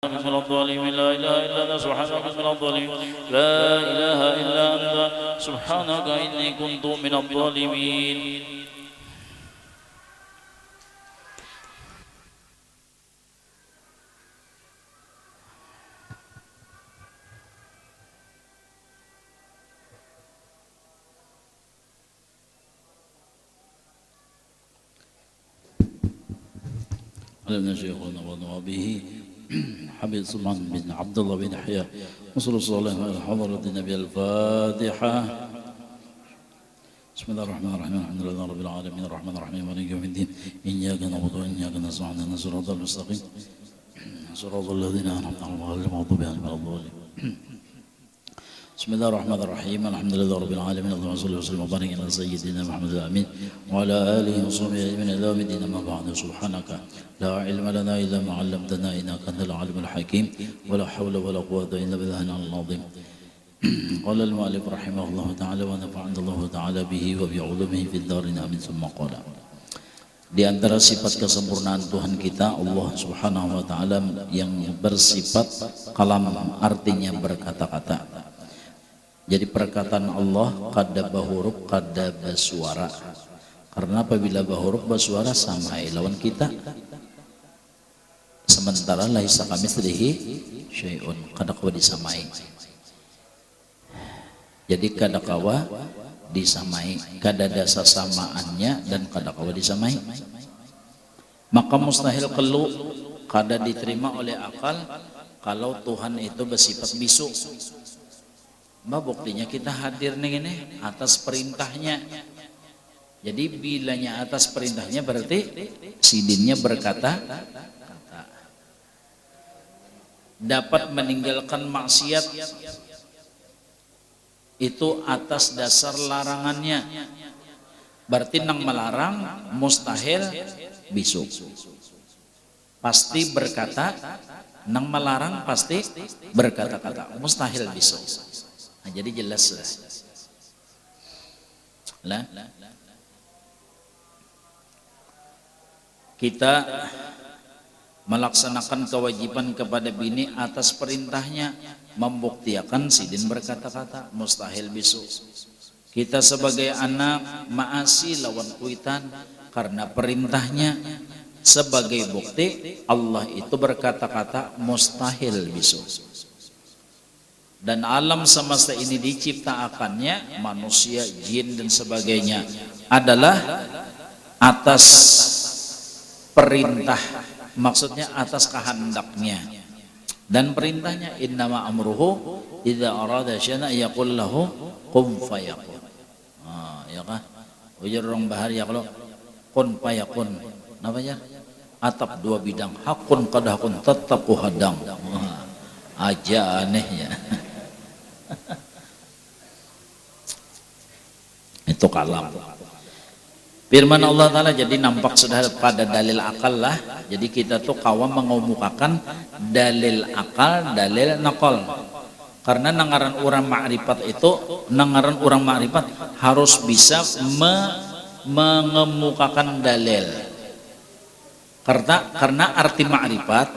من الظالمين لا إله إلا أنت سبحانك من الظالمين لا إله إلا أنت سبحانك إني كنت من الظالمين. علمنا شيخنا ونوابه حبيب سلمان بن عبد الله بن يحيى وصلى الله على حضرة النبي الفاتحة. بسم الله الرحمن الرحيم الحمد لله رب العالمين الرحمن الرحيم مالك يوم الدين إياك نعبد وإياك نستعين اهدنا الصراط المستقيم صراط الذين أنعمت عليهم غير المغضوب عليهم ولا الضالين. بسم الله الرحمن الرحيم الحمد لله رب العالمين اللهم صل وسلم وبارك على سيدنا محمد الأمين وعلى آله وصحبه أجمعين إلى يوم الدين. أما بعد سبحانك لا علم لنا إلا ما علمتنا إنك أنت العليم الحكيم ولا حول ولا قوة إلا بالله العظيم. قال المؤلف رحمه الله تعالى ونفعنا الله تعالى به وبعلومه في الدارين آمين. ثم قال di antara sifat kesempurnaan Tuhan kita Allah Subhanahu wa taala yang bersifat kalam, artinya berkata-kata. Jadi perkataan Allah kada bahuruf kada basuara. Karena apabila bahuruf basuara sama lawan kita. Sementara laisa kamitslihi syai'un, kada kawa disamai. Jadi kada kawa disamai, kada ada sesamaannya dan kada kawa disamai. Maka mustahil kelu kada diterima oleh akal kalau Tuhan itu bersifat bisu. Mbak buktinya kita hadir nih ini atas perintahnya. Jadi bilanya atas perintahnya berarti sidinnya berkata dapat meninggalkan maksiat itu atas dasar larangannya. Berarti nang melarang mustahil bisu. Pasti berkata, nang melarang pasti berkata-kata, mustahil bisu. Nah, jadi jelas lah. Kita melaksanakan kewajiban kepada bini atas perintahnya, membuktikan sidin berkata-kata, mustahil bisu. Kita sebagai anak maasi lawan kuitan karena perintahnya, sebagai bukti Allah itu berkata-kata, mustahil bisu. Dan alam semesta ini diciptakannya manusia, jin dan sebagainya adalah atas perintah, maksudnya atas kehendaknya. Dan perintahnya innama amruhu idza arada syai'an yaqul lahu qum fayakun. Ya kah? Ujar orang bahar ya kalau kun fayakun. Namanya atap dua bidang, hakun kadahkun tetap hadang. Aja anehnya. Itu kalam. Firman Allah Ta'ala jadi nampak sudah pada dalil akal lah. Jadi kita tuh kawam mengemukakan dalil akal, dalil nakal. Karena nangaran orang ma'rifat itu, nangaran orang ma'rifat harus bisa mengemukakan dalil. Karena arti ma'rifat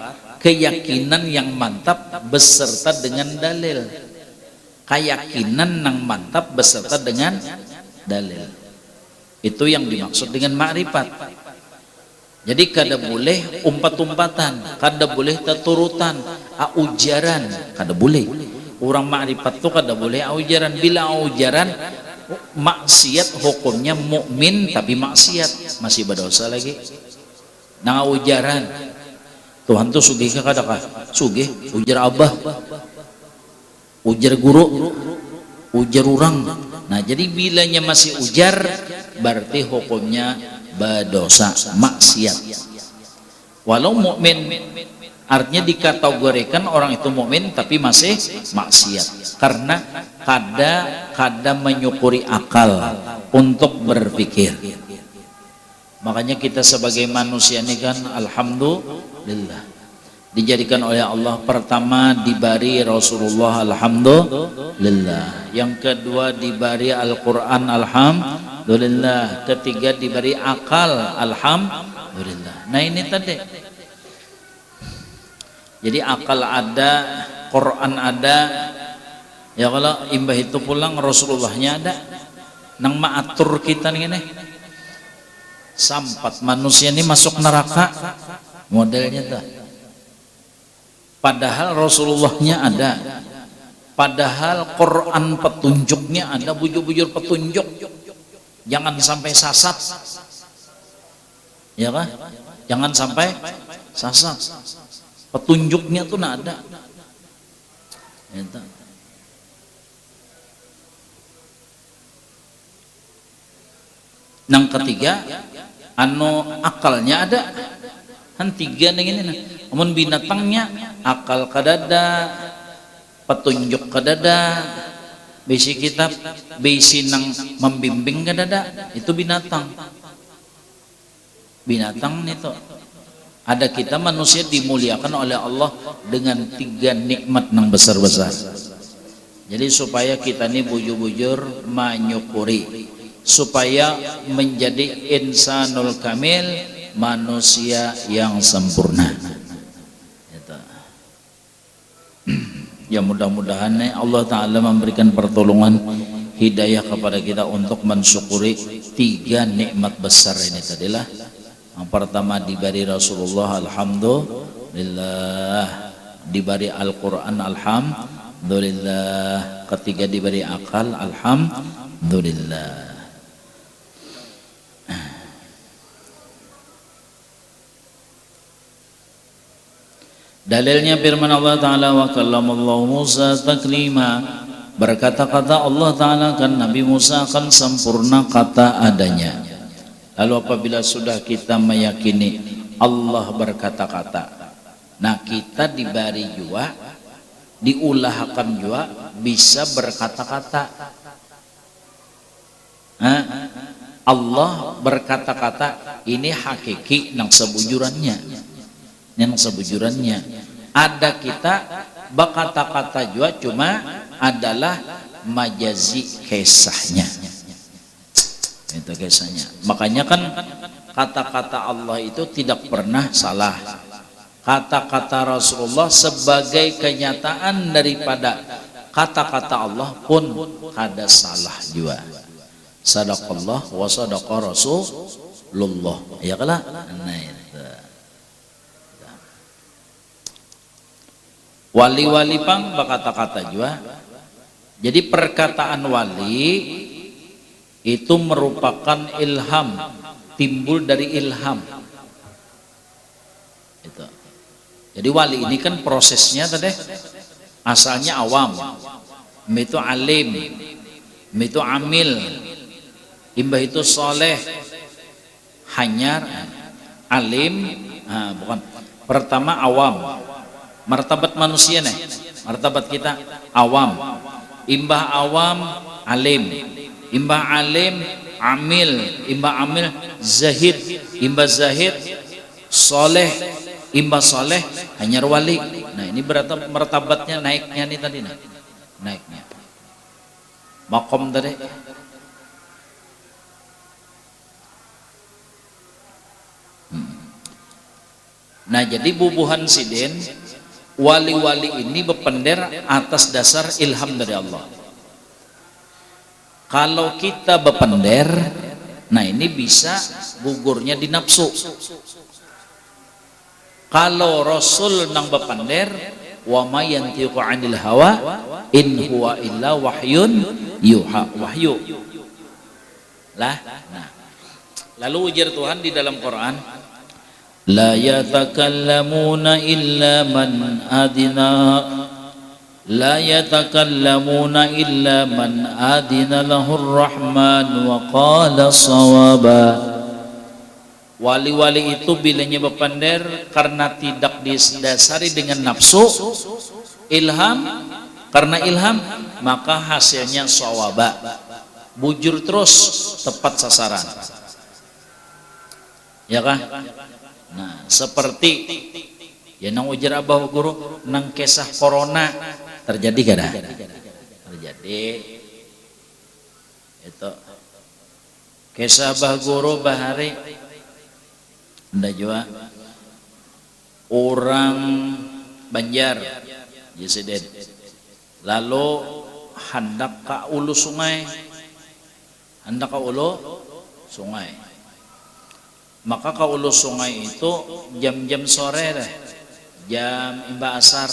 keyakinan yang mantap beserta dengan dalil. Keyakinan yang mantap beserta dengan dalil. Itu yang dimaksud dengan ma'rifat. Jadi kada boleh umpat-umpatan, kada boleh teturutan, aujaran, kada boleh. Orang ma'rifat itu kada boleh aujaran. Bila aujaran maksiat hukumnya mukmin tapi maksiat, masih berdosa lagi. Nah aujaran Tuhan tuh sugih ka kada ka? Sugih, ujar abah, ujar guru, ujar orang. Nah jadi bilanya masih ujar berarti hukumnya berdosa, maksiat. Walau mukmin artinya dikategorikan orang itu mukmin tapi masih maksiat karena kada menyukuri akal untuk berpikir. Makanya kita sebagai manusia ini kan alhamdulillah dijadikan oleh Allah, pertama dibari Rasulullah alhamdulillah, yang kedua dibari Al-Quran alhamdulillah, ketiga diberi akal alhamdulillah. Nah ini tadi Jadi akal ada, Quran ada, ya kalau imbah itu pulang Rasulullahnya ada, nang maatur kita nih nih. Sampat manusia ini masuk neraka modelnya tuh. Padahal Rasulullahnya ada, padahal Quran petunjuknya ada, bujur-bujur petunjuk, jangan sampai sasat, ya kan? Jangan sampai sasat, petunjuknya tuh ada. Yang ketiga, akalnya ada, kan tiga nih ini. Namun binatangnya akal kadada, petunjuk kadada, bisi kitab, bisi nang membimbing kadada, itu binatang. Binatang itu. Ada kita manusia dimuliakan oleh Allah dengan tiga nikmat nang besar-besar. Jadi supaya kita ini bujur-bujur menyukuri, supaya menjadi insanul kamil, manusia yang sempurna. Ya mudah-mudahan Allah Ta'ala memberikan pertolongan hidayah kepada kita untuk mensyukuri tiga nikmat besar ini tadilah. Yang pertama diberi Rasulullah, alhamdulillah. Diberi Al-Quran, alhamdulillah. Ketiga diberi akal, alhamdulillah. Dalilnya firman Allah Ta'ala, wa kallamallahu Musa taklima. Berkata-kata Allah Ta'ala kan Nabi Musa akan sempurna kata adanya. Lalu apabila sudah kita meyakini Allah berkata-kata, nah kita diberi juga, diulahkan juga bisa berkata-kata. Allah berkata-kata, ini hakiki nang sebujurannya. Yang sebujurannya ada kita berkata-kata juga, cuma adalah majazi kisahnya, itu kisahnya. Makanya kan kata-kata Allah itu tidak pernah salah, kata-kata Rasulullah sebagai kenyataan daripada kata-kata Allah pun ada salah juga. Sadaqallah wa sadaqa Rasulullah, ya kalah. Wali-wali pang berkata-kata juga. Jadi perkataan wali itu merupakan ilham, timbul dari ilham. Itu. Jadi wali ini kan prosesnya tadi asalnya awam, itu alim, itu amil, imbah itu soleh, hanyar, alim, bukan. Pertama awam. Martabat manusia nih, martabat kita awam, imbah awam alim, imbah alim amil, imbah amil zahid, imbah zahid soleh, imbah soleh hanyar wali. Nah ini berarti martabatnya naiknya nih tadi, naiknya makom tadi. Nah jadi bubuhan sidin, wali-wali ini berpender atas dasar ilham dari Allah. Kalau kita berpender, nah ini bisa gugurnya di nafsu. Kalau Rasul nang berpender, wa ma yantiqu 'anil hawa in huwa illa wahyun yuha, wahyu. Nah. Lalu ujar Tuhan di dalam Quran, la yatakallamuna illa man adina, la yatakallamuna illa man adina lahur rahman wa qala sawaba. Wali-wali itu bilanya berpender karena tidak didasari dengan nafsu, ilham, karena ilham maka hasilnya sawaba, bujur terus tepat sasaran, ya kan? Nah, seperti ya nang ujar abah guru nang kisah corona terjadi kada? Terjadi. Itu kisah abah guru bahari ndak juga orang Banjar Jesiden. Lalu hendak ke ulu sungai, maka ke ulu sungai itu jam-jam sore deh, jam imba asar,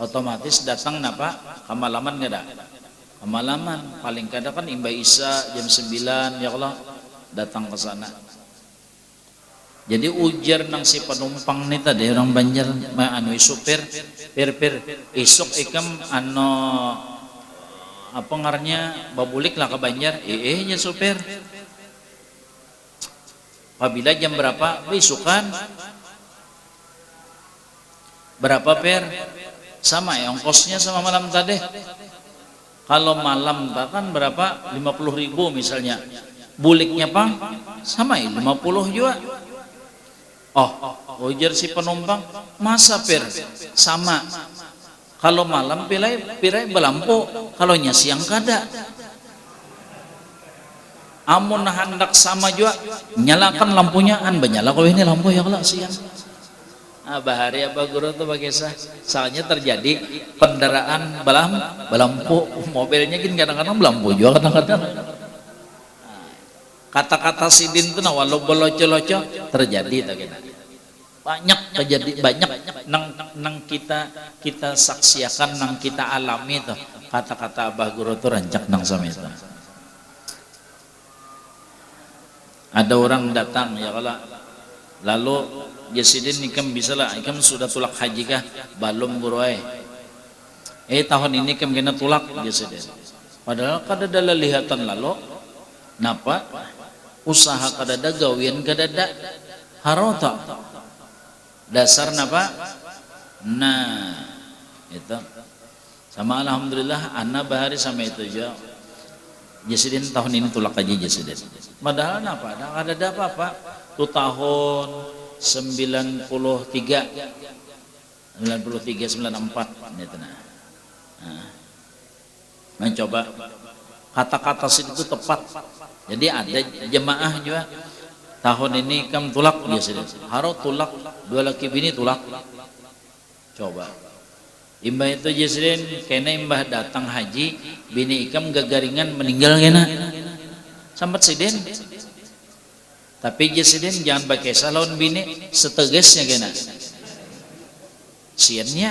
otomatis datang napa kemalaman nggak ada, kemalaman paling kadang kan imba isya jam 9 ya Allah datang ke sana. Jadi ujar nang si penumpang nih tadi orang Banjar anu supir pir isuk ikam ano apa ngarnya babulik lah ke Banjar nya supir apabila jam berapa besukan berapa per sama ya ongkosnya sama malam tadi. Kalau malam kan berapa 50.000 misalnya, buliknya pang sama ya 50 juga. Ujar si penumpang masa per sama, kalau malam pirai belampu, kalau siang kada. Amun hendak sama juga nyalakan lampunya, banyala kau ini lampu ya kalau siang. Bahari apa guru tuh bagesah, soalnya terjadi kendaraan belampu, mobilnya kan kadang-kadang belampu juga kadang-kadang. Kata-kata sidin itu walau boloco-loco terjadi banyak terjadi, banyak nang kita saksiakan, nang kita alami itu kata-kata Abah Guru itu rancak nang sama itu. Ada orang datang ya kalau lalu Jasidin ikam bisa lah, ikam sudah tulak haji kah? Belum guru tahun ini ikam kena tulak Jasidin. Padahal kada ada lihatan lalu napa usaha kadada gawian kadada harota dasar napa itu sama alhamdulillah anak bahari sama itu juga Jasidin tahun ini tulak haji Jasidin. Padahal napa ada apa-apa tuh tahun 94 gitu mencoba kata-kata itu tepat. Jadi ada jemaah juga tahun ini kam tulak biasa harus tulak 2 laki bini tulak. Coba imbah itu Jesrin kena imbah datang haji bini ikam gagaringan meninggal kena sambat siden. Tapi Jesrin jangan pakai salon bini setegasnya kena siannya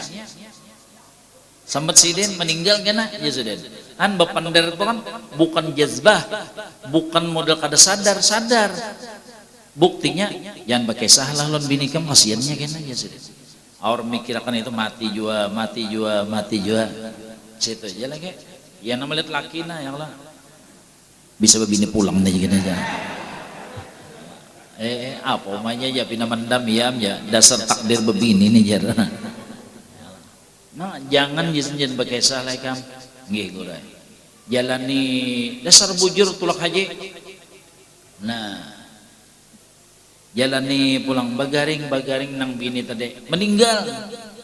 sambat siden meninggal kena Jesrin. Bapandar itu kan bukan jazbah, bukan model kada sadar. Buktinya jangan pakai salah lon bini kamu kasiannya kena aja sih. Orang mikirkan itu mati jua. Situ aja lagi. Ya nama lihat laki na yang lah. Bisa bini pulang aja gini aja. Apa omanya aja pinamandam ya dasar takdir bebini nih jar. Nah jangan jangan pakai salah kamu. Nggih guru. Jalani dasar bujur tulak haji. Nah, jalani pulang bagaring nang bini tadi meninggal.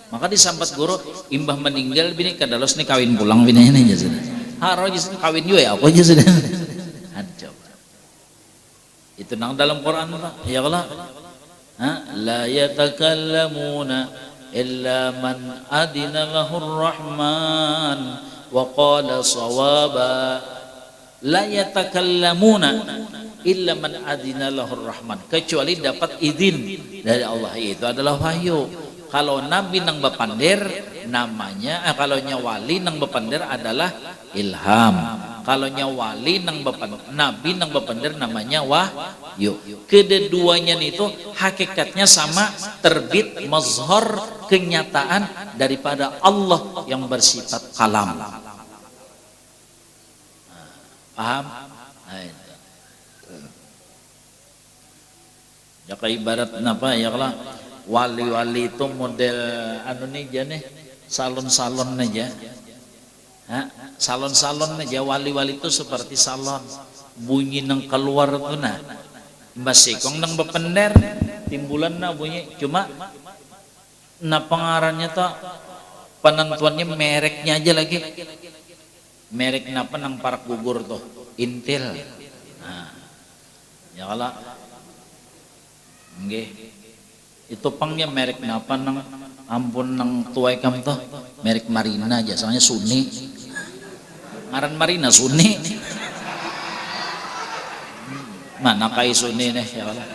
Maka disambat guru imbah meninggal bini kadalos nih kawin pulang bini ini aja sudah. Haro aja kawin juga ya apa aja sudah. Coba. Itu nang dalam Quran Pak. Ya Allah. La yatakallamuna illa man adina lahur rahman wa qala sawaba. La yatakallamuna illa man adina lahur rahman, kecuali dapat izin dari Allah, itu adalah wahyu. Kalau nabi nang bapandir namanya kalau nyawali nang bapandir adalah ilham. Kalau nyawali nang nabi nang bapandir namanya wahyu. Keduanya itu hakikatnya sama, terbit mazhar kenyataan daripada Allah yang bersifat kalam. Paham? Ya kayak ibarat apa ya kalau wali-wali itu model anu nih aja nih salon-salon aja. Salon-salon aja wali-wali itu seperti salon bunyi nang keluar tuh nah basikong nang bepender timbulan nah bunyi cuma nah pengarannya tuh penentuannya mereknya aja lagi merek napa nang parak gugur tuh Intil. Nah ya kalau nggih itu pangnya merek napa nang ampun nang tuai kam tuh merek Marina aja soalnya Suni ngaran Marina Suni mana kai Suni nih ya Allah.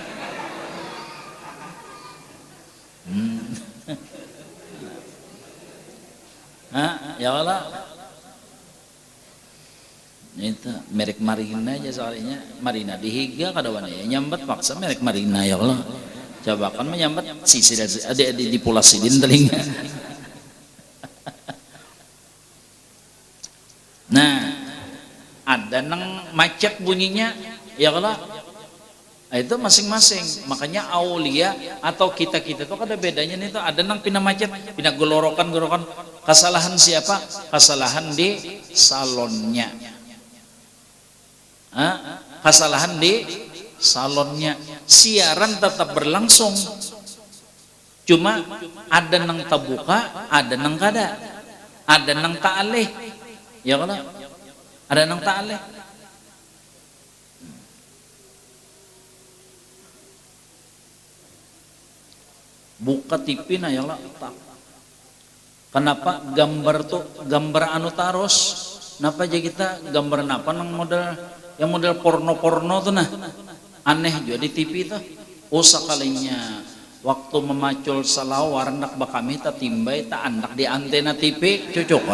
Ya Allah itu merek Marina aja soalnya Marina dihiga kadawan ya nyambat paksa merek Marina ya Allah. Coba kan menyambat sisi adik-adik di Pulau Sidin telinga. Nah, ada nang macet bunyinya, ya kalau itu masing-masing. Makanya aulia atau kita itu ada bedanya nih tuh. Ada nang pina macet, pina gelorokan. Kesalahan siapa? Kesalahan di salonnya. Kesalahan di salonnya. Siaran tetap berlangsung, cuma ada nang tabuka, ada nang kada, ada nang ta'alih, ya kalau ada nang ta'alih. Buka TV nah ya Allah. Kenapa gambar tuh gambar anu taros? Kenapa aja kita gambar napa nang model yang model porno tuh nah? Aneh juga di TV itu. Oh sekalinya waktu memacul salawar nak bakami tak timbay tak anak di antena TV cocok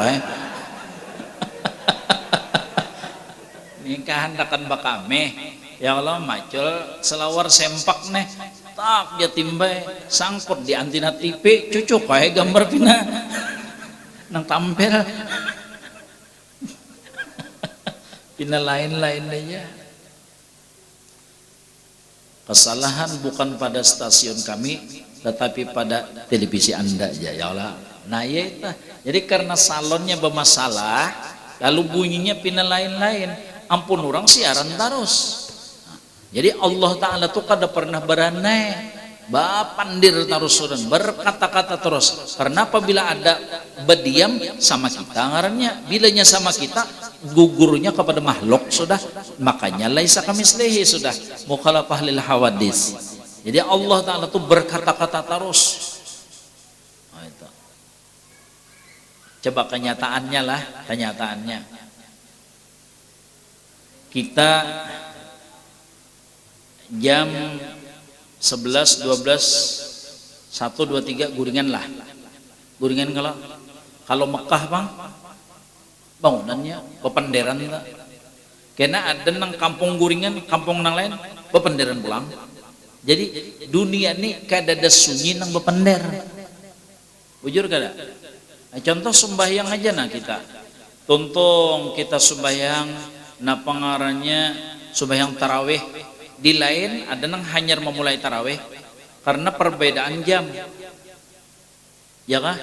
ini kehendakan bakami ya Allah macul salawar sempak nih tak dia timbay sangkut di antena TV cocok gambar pina nang tampil pina lain-lain aja. Kesalahan bukan pada stasiun kami, tetapi pada televisi Anda aja, ya Allah. Nah ya itu. Jadi karena salonnya bermasalah, lalu bunyinya pindah lain-lain. Ampun orang siaran terus. Nah, jadi Allah Ta'ala tuh kada pernah beranai, bapandir terus berkata-kata terus. Karena apabila ada berdiam sama kita ngarannya, bilanya sama kita gugurnya kepada makhluk sudah, makanya laisa kamislihi sudah mukhalafah lil hawadis. Jadi Allah Ta'ala tuh berkata-kata terus. Oh, itu. Coba kenyataannya lah, kenyataannya kita jam 11, 12, 1, 2, 3 guringan lah. Guringan kalau Mekah bang bangunannya pependeran itu. Karena ada nang kampung guringan, kampung nang lain pependeran pulang. Jadi dunia ini kada ada sunyi nang bepender. Bujur kada? Nah, contoh sembahyang aja nah kita. Tuntung kita sembahyang, nah pengarahnya sembahyang tarawih. Di lain ada nang hanyar memulai tarawih karena perbedaan jam. Ya kah?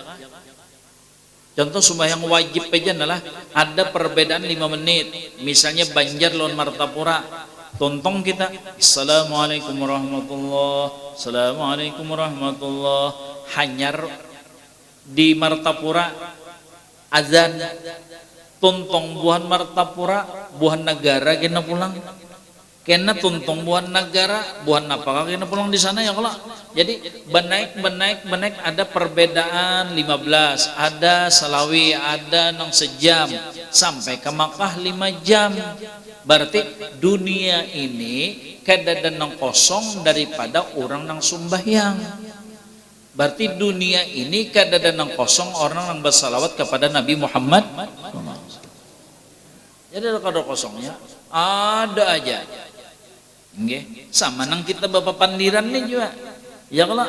Contoh sembahyang wajib aja adalah ada perbedaan 5 menit. Misalnya Banjar lawan Martapura. Tontong kita Assalamualaikum warahmatullahi Assalamualaikum warahmatullahi. Hanyar di Martapura azan. Tontong buhan Martapura, buhan negara kena pulang. Kena tuntong buhan negara, buhan apa kena pulang di sana ya kalau. Jadi benaik ada perbedaan 15, ada Salawi, ada nang sejam sampai ke Makkah 5 jam. Berarti dunia ini kada ada nang kosong daripada orang nang sembahyang. Berarti dunia ini kada ada nang kosong orang nang bersalawat kepada Nabi Muhammad. Jadi ada kada kosongnya, ada aja. Nggih, sama nang kita bapak pandiran nih juga. Ya kalau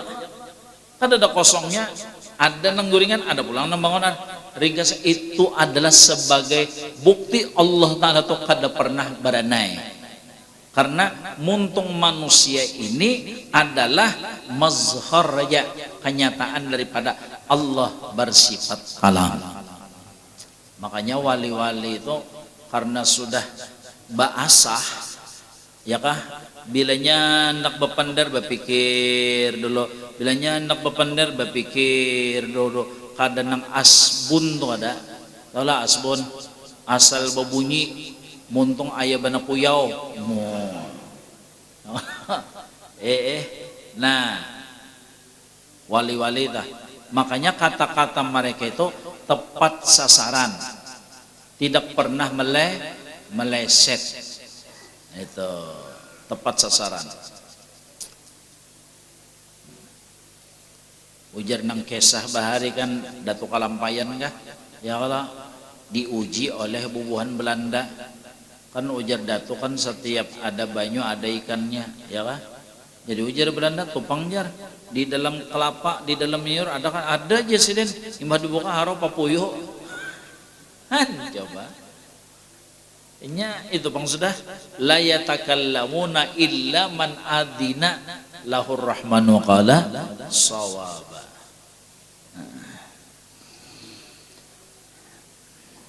kan ada kosongnya, ada nang guringan, ada pulang nang bangunan. Ringkas itu adalah sebagai bukti Allah Ta'ala tuh kada pernah beranai. Karena muntung manusia ini adalah mazhar ya, kenyataan daripada Allah bersifat kalam. Makanya wali-wali itu karena sudah basah, ya kah? Bilanya nak bepandar berpikir dulu, bilanya nak bepandar berpikir dulu. Kadang nang asbun tuh ada, tahu lah asbun, asal berbunyi muntung ayah bana puyau. Nah wali-wali dah Makanya kata-kata mereka itu tepat sasaran, tidak pernah meleset. Itu tepat sasaran. Ujar nang kisah bahari kan Datuk Kalampayan kah? Ya kalau diuji oleh bubuhan Belanda kan ujar Datuk kan setiap ada banyu ada ikannya, ya kah? Jadi ujar Belanda tupang jar di dalam kelapa di dalam miur ada kan ada aja sih den imbah dibuka haro papuyuh. Coba. Nya itu bang sudah la yatakallamuna illa man adina lahur rahmanu qala sawaba.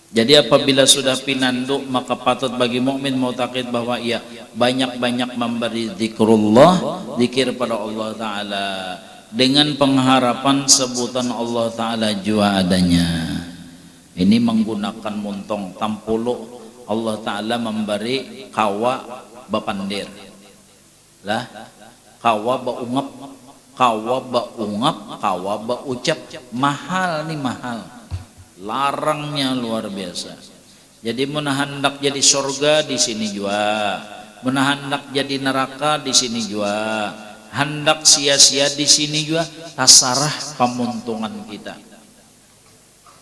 Jadi apabila sudah pinanduk maka patut bagi mukmin mu'taqid bahwa ia banyak-banyak memberi zikrullah, zikir pada Allah Ta'ala dengan pengharapan sebutan Allah Ta'ala jua adanya. Ini menggunakan muntong tampulu Allah Ta'ala memberi kawa bapandir lah, kawa baungap, kawa baungap, kawa baucap, mahal nih mahal, larangnya luar biasa. Jadi menahandak jadi surga di sini jua, menahandak jadi neraka di sini jua, hendak sia-sia di sini jua, tasarah pemuntungan kita,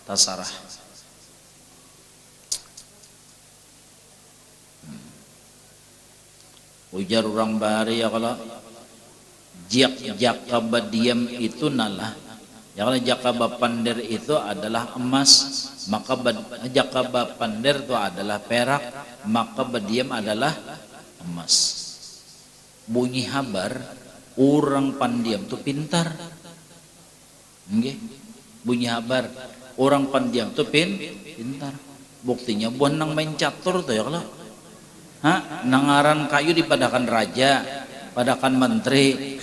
tasarah. Ujar orang bahari ya kalau jaka badiam itu nalah, ya kalau jaka bapandir itu adalah emas, maka jaka bapandir itu adalah perak, maka badiam adalah emas. Bunyi habar orang pandiam itu pintar. Nggih. Bunyi habar orang pandiam itu pintar. Buktinya buan nang main catur tuh ya kalau nangaran kayu dipadakan raja, padakan menteri.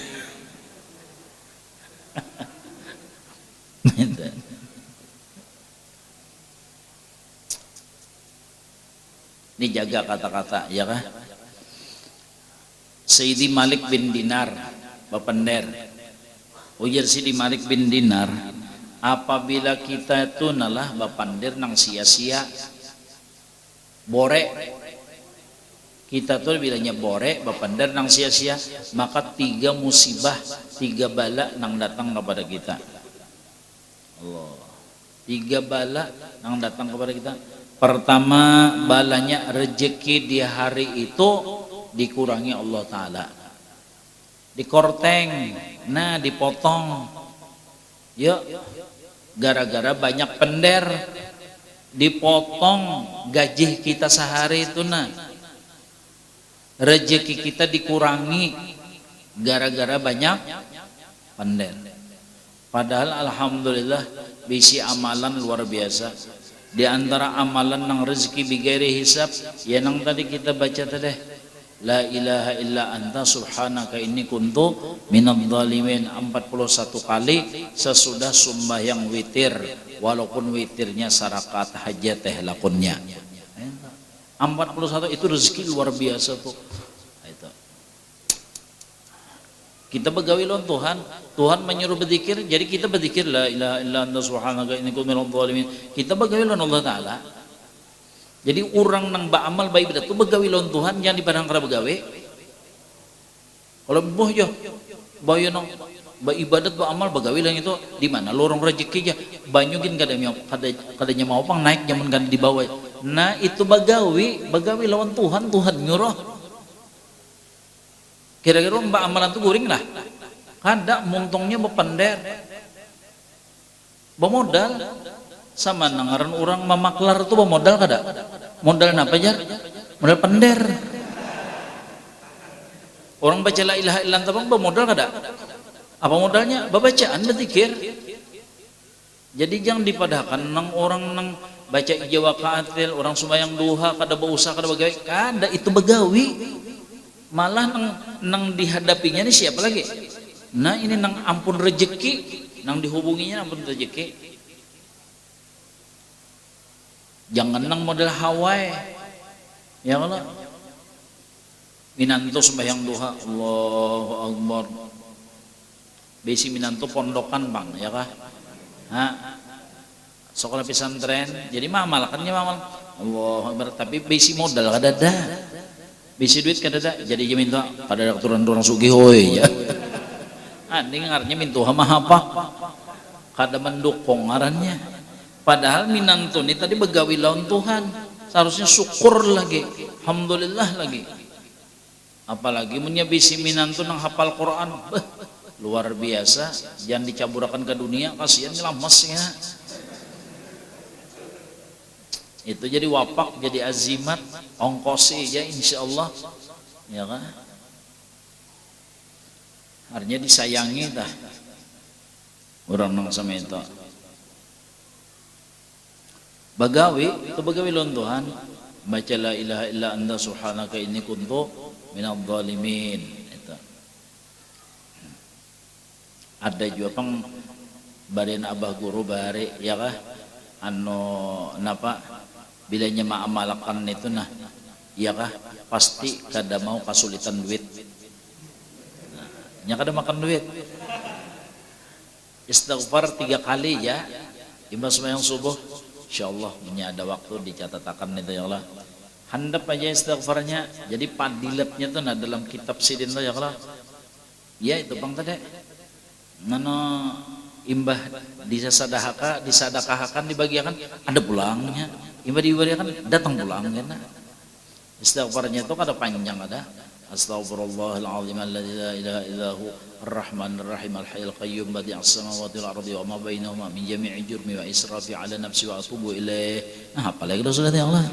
Ini jaga kata-kata, ya kah? Sayyidi Malik bin Dinar, Bapender. Ujar Sayyidi Malik bin Dinar, apabila kita itu nalah bapandir nang sia-sia, bore. Kita tuh bilangnya bore, bapandir nang sia-sia, maka 3 musibah, 3 bala nang datang kepada kita. Allah. 3 bala nang datang kepada kita. Pertama, balanya rezeki di hari itu dikurangi Allah Ta'ala, dikorteng, nah dipotong. Yuk, gara-gara banyak pender, dipotong gaji kita sehari itu, nah rezeki kita dikurangi gara-gara banyak pender. Padahal alhamdulillah bisi amalan luar biasa. Di antara amalan nang rezeki bigari hisab, ya nang tadi kita baca tadi, la ilaha illa anta subhanaka inni kuntu minadh dhalimin 41 kali sesudah sembahyang witir, walaupun witirnya sarakat hajat teh lakunnya. 41 itu rezeki luar biasa tuh. Itu. Kita begawi lawan Tuhan, Tuhan menyuruh berzikir, jadi kita berzikir la ilaha illa anta subhanaka inni kuntu minadh dhalimin. Kita begawi lawan Allah Ta'ala. Jadi orang nang baamal baik betul begawi lawan Tuhan, jangan dipadang kara begawe. Kalau boh yo bayo nang ibadat baamal begawi lang itu di mana lorong rezeki aja banyugin kadanya mau pang naik zaman kan di bawah. Nah itu begawi lawan Tuhan, Tuhan nyuruh. Kira-kira mbak amalan tuh guring lah. Kada muntungnya bepender. Bemodal sama nangaran orang memaklar tuh bemodal kada. Modal apa jar? Modal pender. Orang baca la ilaha illallah tabang bemodal kada? Apa modalnya? Babacaan berzikir. Jadi jangan dipadahkan nang orang nang baca ijawa kaatil, orang sembahyang duha kada berusaha kada begawi, kada itu begawi. Malah nang dihadapinya ini siapa lagi? Nah ini nang ampun rezeki, nang dihubunginya ampun rezeki. Jangan nang model Hawaii, ya Allah. Minanto sembahyang duha, Allahu Akbar. Besi minanto pondokan bang, ya kah? Ha? Sekolah pesantren jadi mamal kan ya mamal Allah Akbar, tapi bisi modal kada ada, bisi duit kada ada, jadi dia minta kada ada turun-turun sugihoi ya. Ini ngarnya minta hama apa kada mendukung ngarannya, padahal minantu ini tadi begawi lawan Tuhan, seharusnya syukur lagi, alhamdulillah lagi, apalagi punya bisi minantu nang hafal Quran, luar biasa, jangan dicaburakan ke dunia, kasihan lemes ya. Itu jadi wapak, jadi azimat, ongkosi ya insyaallah, ya kan? Artinya disayangi dah orang nang sama itu. Bagawi itu bagawi lawan Tuhan, baca la ilaha illa anta subhanaka inni kuntu minadh dhalimin. Itu. Ada juga pang badan abah guru bare ya kah? Napa bilanya ma'amalakan itu nah iya kah pasti kada mau kesulitan duit, nya kada makan duit. Istighfar 3 kali ya imbas sembahyang subuh insyaallah punya ada waktu dicatatakan itu ya Allah, handap aja istighfarnya, jadi padilatnya tuh nah dalam kitab sidin tuh ya Allah ya itu bang tadi nano imbah disadakahakan dibagiakan ada pulangnya, imbah diberikan datang pulang kan. Istighfarnya itu kada panjang ada. Astaghfirullahaladzim alladzi la ilaha illahu arrahmanir rahim alhayyul qayyum badi'as samawati wal ardi wa ma bainahuma min jami'i jurmi wa israfi ala nafsi wa atubu ilaih. Nah, apalagi sudah ya Allah.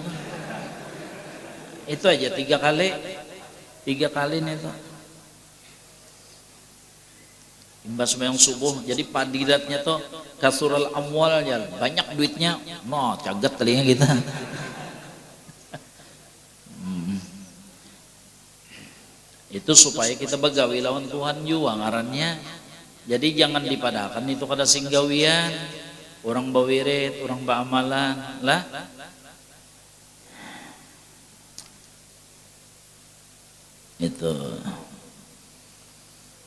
Itu aja 3 kali. 3 kali nih itu. Imbas sembahyang subuh, jadi padilatnya tuh kasural amwal ya, banyak duitnya, no caget telinga kita. Itu supaya kita begawi lawan Tuhan juga ngarannya. Jadi jangan dipadahkan itu kada singgawian, orang bawirit, orang baamalan lah. Itu.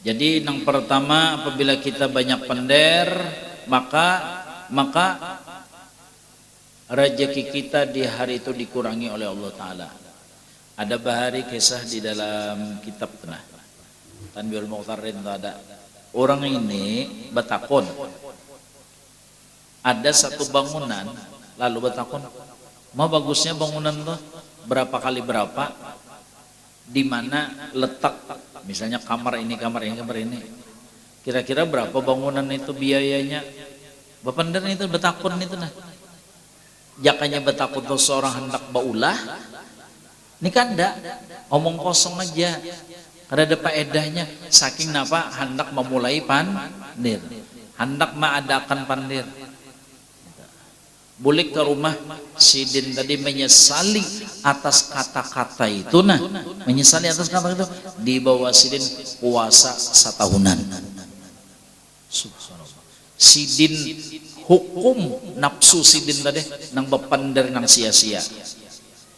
Jadi yang pertama apabila kita banyak pender maka rezeki kita di hari itu dikurangi oleh Allah Ta'ala. Ada bahari kisah di dalam kitab Tanah Tanbihul Muqtarin ada orang ini bertakun, ada satu bangunan lalu bertakun mau bagusnya bangunan tuh berapa kali berapa, di mana letak misalnya kamar ini kira-kira berapa bangunan itu biayanya. Bapandar itu betakun itu nah jakanya betakun tuh seorang hendak baulah ini kan enggak omong kosong aja karena ada faedahnya saking napa hendak memulai pandir, hendak mengadakan pandir. Boleh ke rumah sidin tadi menyesali atas kata-kata itu nah menyesali atas kata itu di bawah sidin puasa 1 tahunan. Subhanallah. Sidin hukum nafsu sidin tadi nang bepander nang sia-sia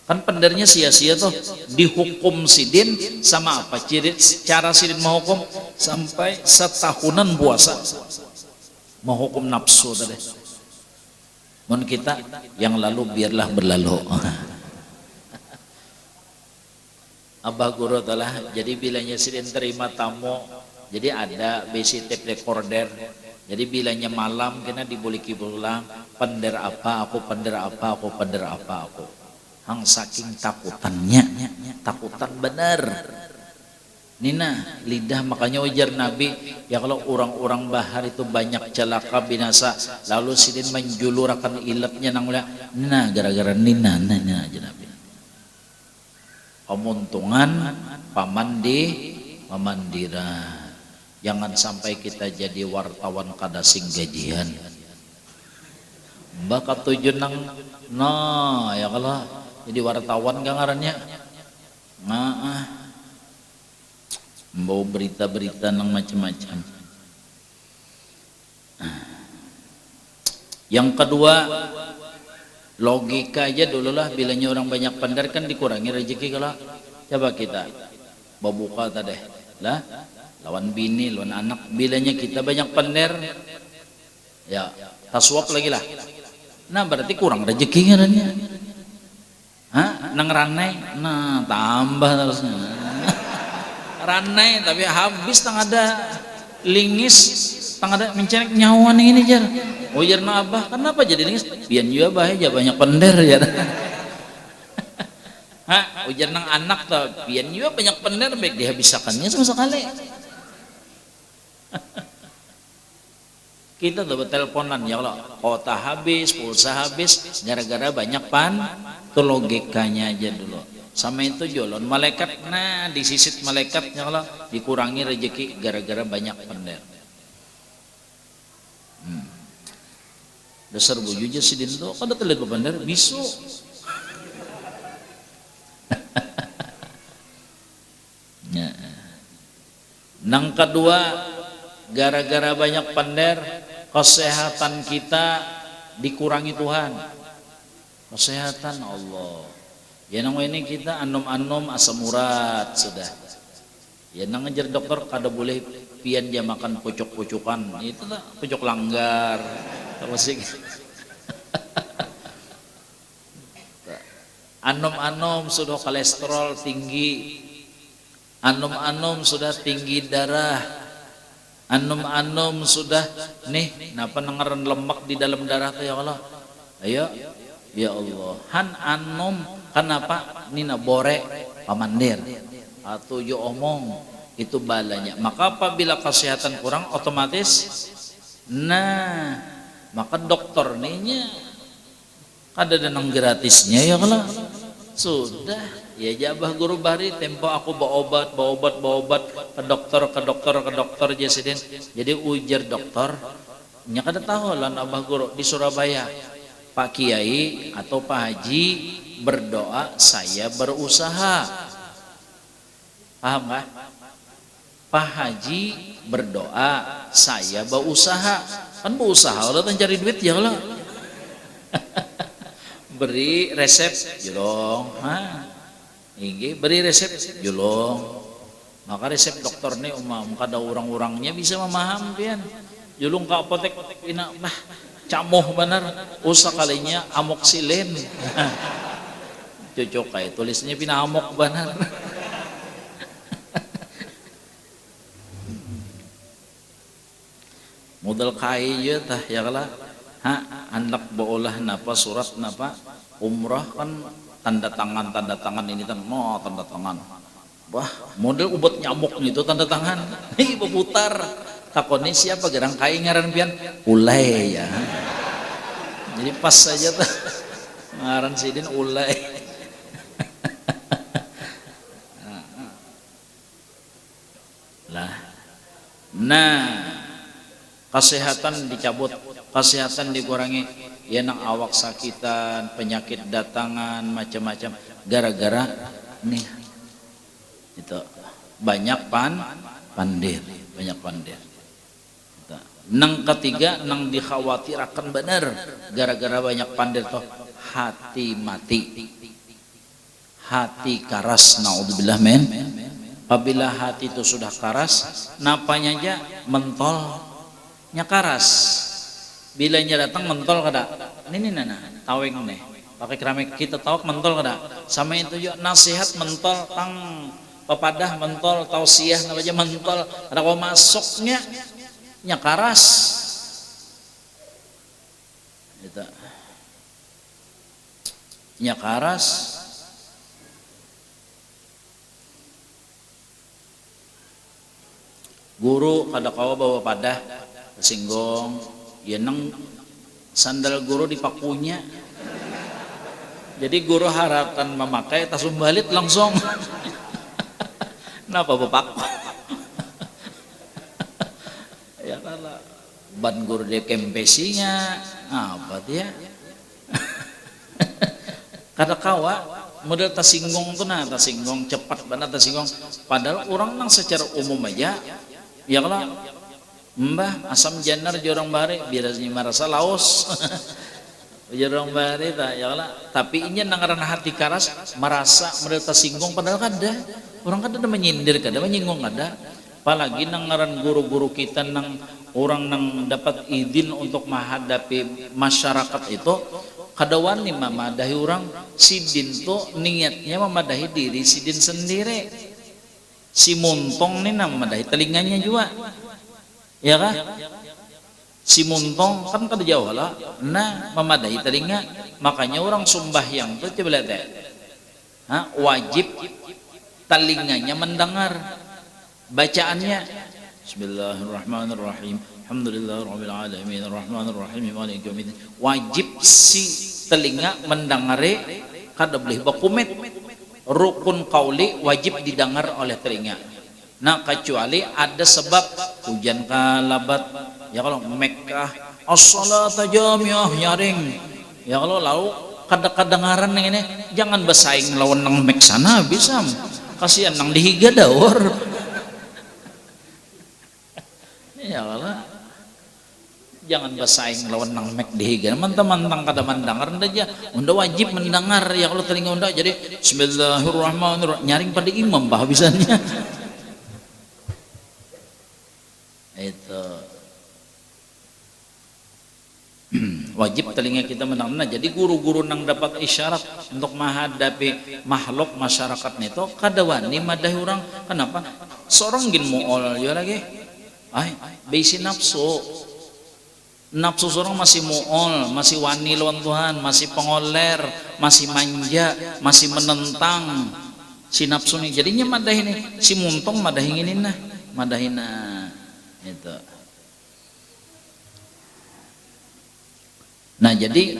kan pendernya sia-sia tuh dihukum sidin sama apa cara sidin menghukum sampai 1 tahunan puasa menghukum nafsu tadi. Mun kita yang lalu biarlah berlalu. Abah guru telah jadi bilanya sidin terima tamu jadi ada basic tape recorder, jadi bilanya malam kena diboliki pulang pender apa aku hang saking takutannya takutan bener Nina lidah, makanya ujar Nabi ya kalau orang-orang bahar itu banyak celaka binasa lalu sidin menjulurakan ilatnya nang nah gara-gara Nina aja Nabi pemuntungan pamandira. Jangan sampai kita jadi wartawan kada sing gajian bakat tujuan nang nah ya kalau jadi wartawan gak ngarannya bawa berita-berita nang macam-macam. Yang kedua logika aja dulu lah, bilanya orang banyak pandar kan dikurangi rezeki. Kalau coba kita babuka tadi lah lawan bini lawan anak, bilanya kita banyak pandar ya taswab lagi lah. Nah berarti kurang rezeki ngarannya. Nang ranai, nah tambah terusnya. Ranai tapi habis tang ada lingis, tang ada mencerek nyawa nih ini jar. Oh jar na abah, kenapa jadi lingis? Biar juga bahaya banyak pender ya. Ujar nang anak tuh, biar juga banyak pender baik dihabisakannya sama sekali. Kita tuh berteleponan ya Allah, kota habis, pulsa habis, gara-gara banyak tuh logikanya aja dulu. Sama itu jolon malaikat, nah disisit malaikat ya Allah, dikurangi rezeki gara-gara banyak pender. Dasar bujunya si Dinto, kada terlihat pender, bisu. Nang kedua, gara-gara banyak pender, kesehatan kita dikurangi Tuhan. Kesehatan Allah. Ya nang ini kita anom-anom asam urat sudah. Ya nang ngejar dokter kada boleh pian dia makan pucuk-pucukan. Itu lah pucuk langgar. Musik. Anom-anom sudah kolesterol tinggi. Anom-anom sudah tinggi darah. Anom-anom sudah nih napa nengaran lemak di dalam darah tuh ya Allah. Ayo ya Allah. Han anom kenapa nina bore pamandir atau yo omong itu balanya. Maka apabila kesehatan kurang otomatis nah maka dokter nihnya kada ada nang gratisnya ya Allah. Sudah ya jabah guru bari tempo aku bawa obat ke dokter jesiden. Jadi ujar dokter nya kada tahu lan abah guru di Surabaya Pak Kiai atau Pak Haji berdoa saya berusaha, paham nggak? Pak Haji berdoa saya berusaha, kan berusaha udah cari duit ya Allah. Beri resep julong, beri resep julong. Maka resep dokter nih umam kada orang-orangnya bisa memaham pian. Julung ke apotek ina bah camoh bener usah kalinya amoxilin. Cocok kayak tulisnya pina amok bener. Modal kaya tah ya kala. Anak baulah napa surat napa umrah kan tanda tangan ini kan no tanda tangan. Wah model ubat nyamuk itu tanda tangan. Ih berputar. Takoni siapa gerang kai ngaran pian ulai ya. Jadi pas saja tuh ngaran sidin ulai. Lah. Nah, kesehatan dicabut, kesehatan dikurangi, ya nang awak sakitan, penyakit datangan, macam-macam gara-gara nih itu banyak pandir, banyak pandir. Nang ketiga nang dikhawatirkan benar gara-gara banyak pandir tuh hati mati, hati karas, naudzubillah men. Apabila hati itu sudah karas, napanya aja mentolnya karas. Bila nya datang mentol kada, ini nana taweng nih, pakai keramik kita tahu mentol kada. Sama itu juga nasihat mentol, tang pepadah mentol, tausiah namanya mentol. Ada kau masuknya nya karas. Itu nya karas. Guru kada kawa bawa padah singgong ya nang sandal guru dipakunya. Jadi guru harapkan memakai tas umbalit langsung. Kenapa bapak? Ya kalah ban guru dia kempesinya apa dia? Kada kawa model tasinggong tuh nah tasinggong cepat banget tasinggong. Padahal orang nang secara umum aja ya kalau mbah asam janar jorong bare biasanya merasa laos. Jorong bare tak ya kalau tapi ini nangaran hati karas merasa model tersinggung padahal kada orang kada menyindir kada menyinggung kada apalagi nang ngaran guru-guru kita nang orang nang dapat izin untuk menghadapi masyarakat itu kadawani memadahi orang sidin tuh niatnya memadahi diri sidin sendiri. Si Muntong nih memadahi telinganya juga, ya kan? Si Muntong kan kada jauh lah, nah memadahi telinga, makanya orang sembahyang tuh coba lihat wajib telinganya mendengar bacaannya. Bismillahirrahmanirrahim. Alhamdulillahirabbil alamin arrahmanirrahim maliki yaumiddin. Wajib si telinga mendengari kada boleh bakumet. Rukun qauli wajib didengar oleh telinga. Nah kecuali ada sebab hujan kalabat, ya kalau Mekkah as-salata jamiah nyaring, ya kalau lalu kadang-kadangaran yang ini jangan bersaing lawan nang Mek sana bisa kasihan nang dihiga daur. Ya Allah, jangan bersaing lawan nang Mek dihiga mantang-mantang kada mendengar aja unda wajib mendengar, ya kalau telinga unda jadi bismillahirrahmanirrahim nyaring pada imam bah bisanya. Itu wajib telinga kita mendengar. Nah, jadi guru-guru nang dapat isyarat untuk menghadapi makhluk masyarakat itu kada wani madahi orang. Kenapa? Seorang gin muol ya lagi bisi nafsu seorang masih muol, masih wani lawan Tuhan, masih pengoler, masih manja, masih menentang si nafsu nih. Jadinya madahi nih si Muntong madahi ini nah, madahina itu. Nah jadi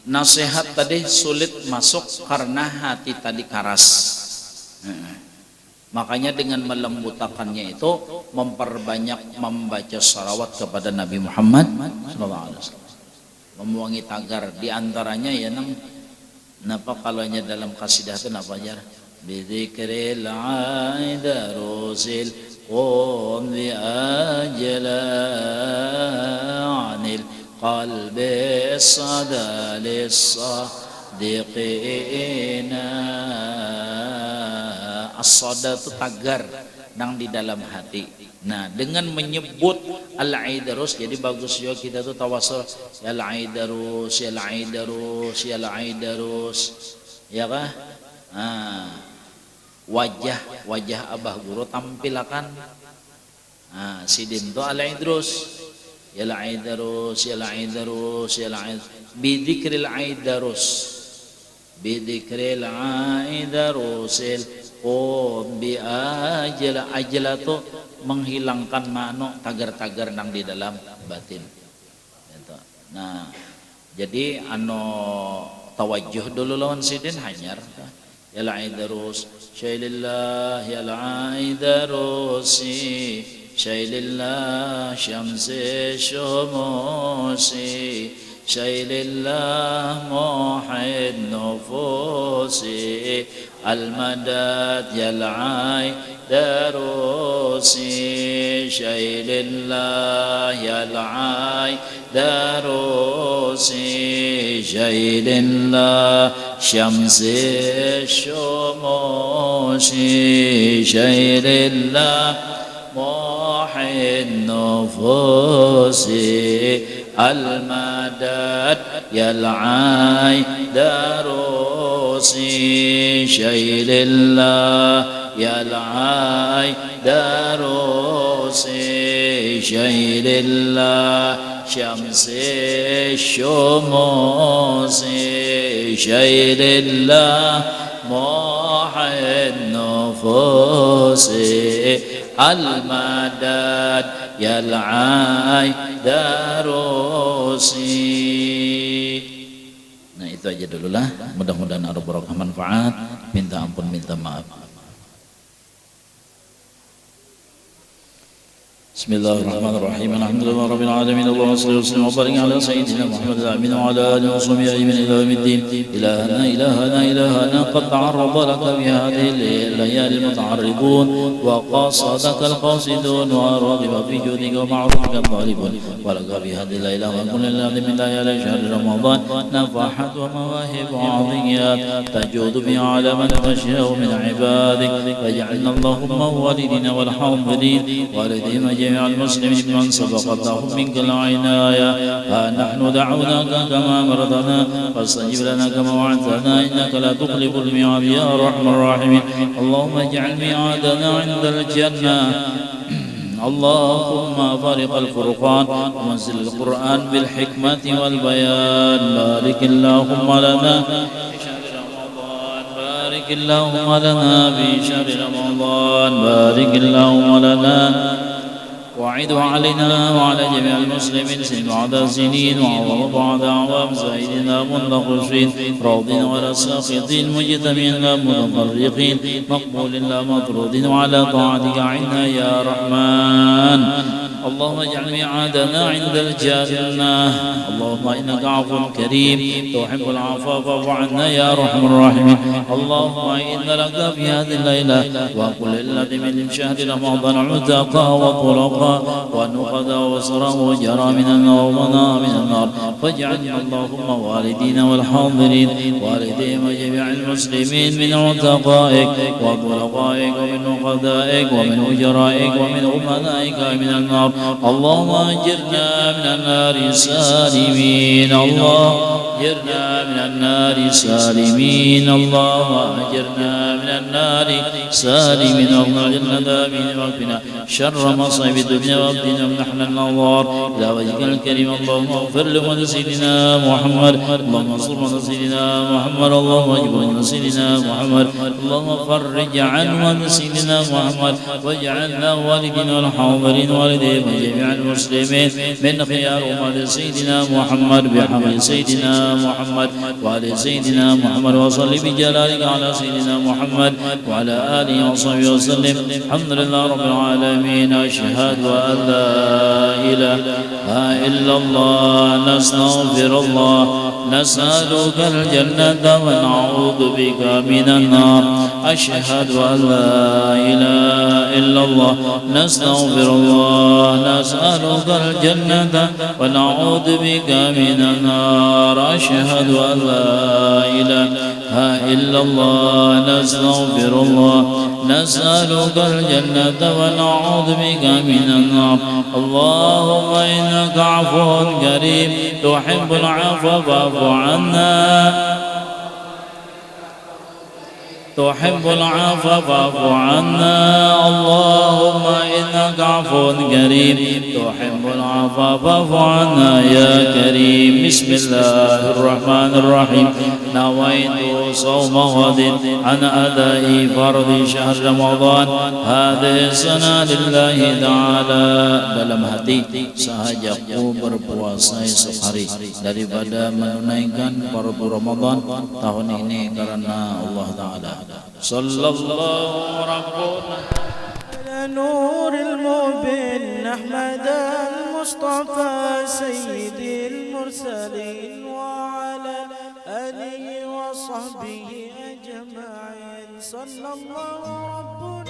nasihat tadi sulit masuk karena hati tadi keras. Makanya dengan melembutakannya itu memperbanyak membaca salawat kepada Nabi Muhammad SAW, memuangi tagar. Diantaranya ya nang napa kalaunya dalam kasidah itu napa aja bidzikril aidarusil qum bi ajlanil qalbi sadalis sadiqina. As-sada itu tagar nang di dalam hati. Nah, dengan menyebut al-aidarus, jadi bagus juga kita tuh tawasul ya al-aidarus, ya al-aidarus, ya al-aidarus, ya kah? Wajah abah guru tampilakan. Sidin tuh al-aidarus, ya al-aidarus, ya al-aidarus, ya al-aidarus. Bidzikril aidarus, bidzikril aidarusil bi ajla tuh menghilangkan mano tagar-tagar nang di dalam batin gitu. Nah jadi tawajjuh dulu lawan sidin hanyar ya aidarus syailillah ya aidarusi syailillah syamsi syumusi syailillah muhid nufusi المدد يلعي دروسي شيل الله يلعي دروسي شيل الله شمس الشموس شيل الله محي النفوس المدد يلعي دروسي شيل الله يلعي دروسي شيل الله شمس الشموس شيل الله محي النفوس المدد يلعي دروسي. Nah itu aja dulu lah, mudah-mudahan ada barokah manfaat. Minta ampun, minta maaf. بسم الله الرحمن الرحيم الحمد لله رب العالمين اللهم صل وسلم وبارك على سيدنا محمد الامين وعلى اله وصحبه اجمعين الى يوم الدين. الهنا قد تعرض لك بهذه الليالي المتعرضون وقاصدك القاصدون ورغب في جودك ومعروفك الطالبون ولك في هذه الليله وكل ليله من ليالي شهر رمضان نفحات ومواهب وعطيات تجود بها على من تشاء من عبادك فاجعلنا اللهم والدينا والحاضرين والديهم جميع المسلمين من سبقت لهم منك العناية ها نحن دعوناك كما أمرتنا فاستجب لنا كما وعدتنا إنك لا تخلف الميعاد يا أرحم الراحمين. اللهم اجعل ميعادنا عند الجنة. اللهم فارق الفرقان ومنزل القرآن بالحكمة والبيان بارك اللهم لنا بارك اللهم لنا في شهر رمضان بارك اللهم لنا وعد علينا وعلى جميع المسلمين سن بعد سنين وعوض بعد أعوام زاهدين منتقصين راضين ولا ساخطين مجتمعين لا متفرقين مقبول لا مطرود وعلى طاعتك عنا يا رحمن. اللهم اجعل ميعادنا عند الجنة. اللهم إنك عفو كريم تحب العفو فاعف عنا يا أرحم الراحمين. اللهم إن لك في هذه الليلة وكل ليلة من شهر رمضان عتقا وطلقا ونقضا وسرا وجرى من النار ومنى من النار فاجعلنا اللهم والدينا والحاضرين والديهم وجميع المسلمين من عتقائك وطلقائك ومن نقضائك ومن أجرائك ومن أمنائك من النار. اللهم أجرنا من النار سالمين. الله أجرنا من النار سالمين. الله أجرنا من النار سالمين. اللهم أجرنا دامين وقنا شر مصائب الدنيا وابدنا نحن النظار إلى وجهك الكريم. اللهم اغفر لمن سيدنا محمد. اللهم انصر من سيدنا محمد. اللهم اجبر من سيدنا محمد. اللهم فرج عن من سيدنا محمد واجعلنا والدنا والحاضرين والدين وجميع المسلمين من خيار أمة سيدنا محمد بحق سيدنا محمد وعلى سيدنا محمد وصل بجلالك على سيدنا محمد وعلى آله وصحبه وسلم. الحمد لله رب العالمين. أشهد أن لا إله إلا الله نستغفر الله نسألك الجنة ونعوذ بك من النار. أشهد أن لا إله إلا الله نستغفر الله نسألك الجنة ونعوذ بك من النار. أشهد أن لا إله إلا الله نستغفر الله نسألك الجنة ونعوذ بك من النار. اللهم إنك عفو كريم تحب العفو فاعف عنا تحب العفو فاعف عنا. اللهم إنك عفو كريم تحب العفو فاعف عنا يا كريم. بسم الله الرحمن الرحيم. نويت صوم غد عن أداء فرض شهر رمضان هذه السنة لله تعالى. Dalam hati sahajaku berpuasa esok hari daripada menunaikan fardu Ramadan tahun ini karena Allah Ta'ala. Sallallahu Rabbuna نور المبين أحمد المصطفى سيد المرسلين وعلى آله وصحبه أجمعين. صلى الله ربنا